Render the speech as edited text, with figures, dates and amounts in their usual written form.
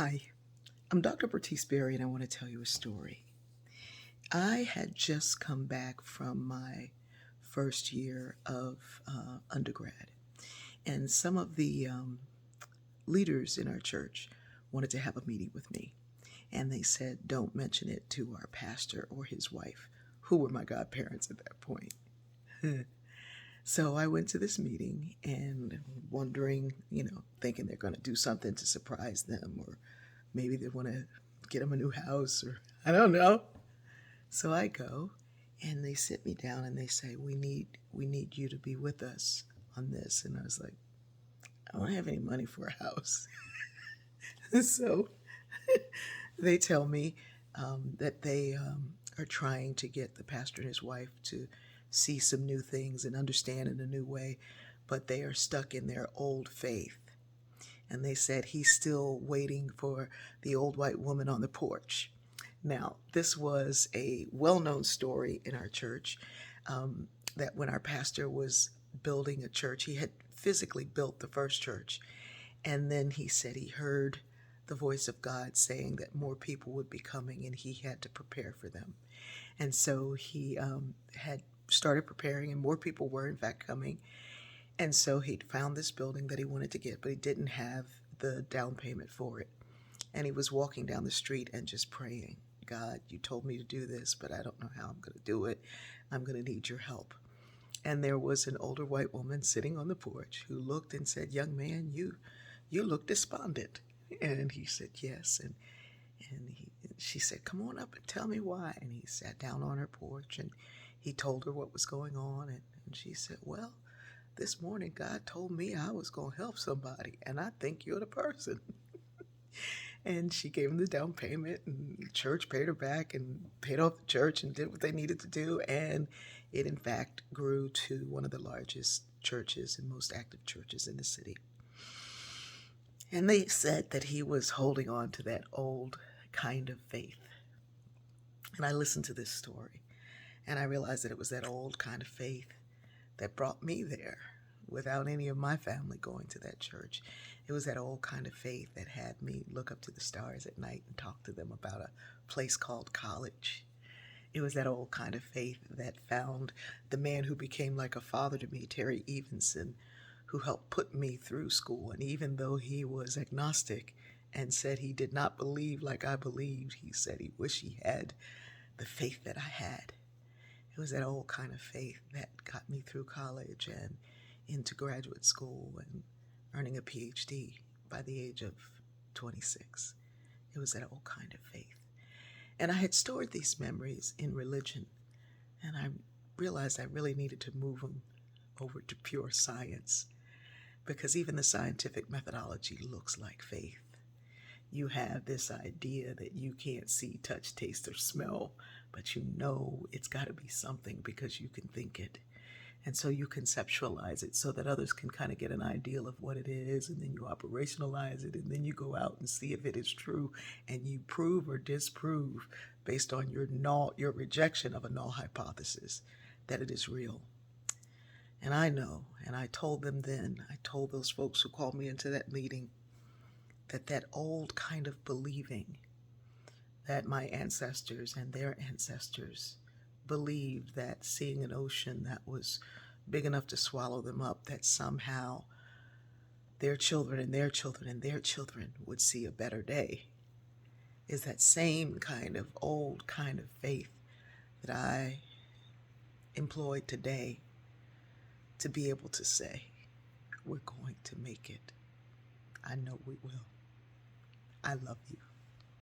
Hi, I'm Dr. Bertice Berry, and I want to tell you a story. I had just come back from my first year of undergrad, and some of the leaders in our church wanted to have a meeting with me. And they said, don't mention it to our pastor or his wife, who were my godparents at that point. So I went to this meeting and wondering, thinking they're going to do something to surprise them, or maybe they want to get them a new house, or I don't know. So I go and they sit me down and they say, we need you to be with us on this. And I was like, I don't have any money for a house. So they tell me that they are trying to get the pastor and his wife to see some new things and understand in a new way, but they are stuck in their old faith. And they said he's still waiting for the old white woman on the porch. Now, this was a well known story in our church, that when our pastor was building a church, he had physically built the first church. And then he said he heard the voice of God saying that more people would be coming and he had to prepare for them. And so he had started preparing, and more people were, in fact, coming. And so he'd found this building that he wanted to get, but he didn't have the down payment for it. And he was walking down the street and just praying, God, you told me to do this, but I don't know how I'm going to do it. I'm going to need your help. And there was an older white woman sitting on the porch who looked and said, young man, you look despondent. And he said, yes. And she said, come on up and tell me why. And he sat down on her porch and he told her what was going on. And she said, well, this morning God told me I was going to help somebody, and I think you're the person. And she gave him the down payment, and the church paid her back and paid off the church and did what they needed to do. And it, in fact, grew to one of the largest churches and most active churches in the city. And they said that he was holding on to that old kind of faith. And I listened to this story and I realized that it was that old kind of faith that brought me there without any of my family going to that church. It was that old kind of faith that had me look up to the stars at night and talk to them about a place called college. It was that old kind of faith that found the man who became like a father to me, Terry Evenson, who helped put me through school. And even though he was agnostic and said he did not believe like I believed, he said he wished he had the faith that I had. It was that old kind of faith that got me through college and into graduate school and earning a PhD by the age of 26. It was that old kind of faith. And I had stored these memories in religion, and I realized I really needed to move them over to pure science, because even the scientific methodology looks like faith. You have this idea that you can't see, touch, taste, or smell, but you know it's got to be something because you can think it. And so you conceptualize it so that others can kind of get an ideal of what it is, and then you operationalize it, and then you go out and see if it is true, and you prove or disprove based on your rejection of a null hypothesis that it is real. And I know, and I told them then, I told those folks who called me into that meeting, that old kind of believing that my ancestors and their ancestors believed, that seeing an ocean that was big enough to swallow them up, that somehow their children and their children and their children would see a better day, is that same kind of old kind of faith that I employed today to be able to say, we're going to make it. I know we will. I love you.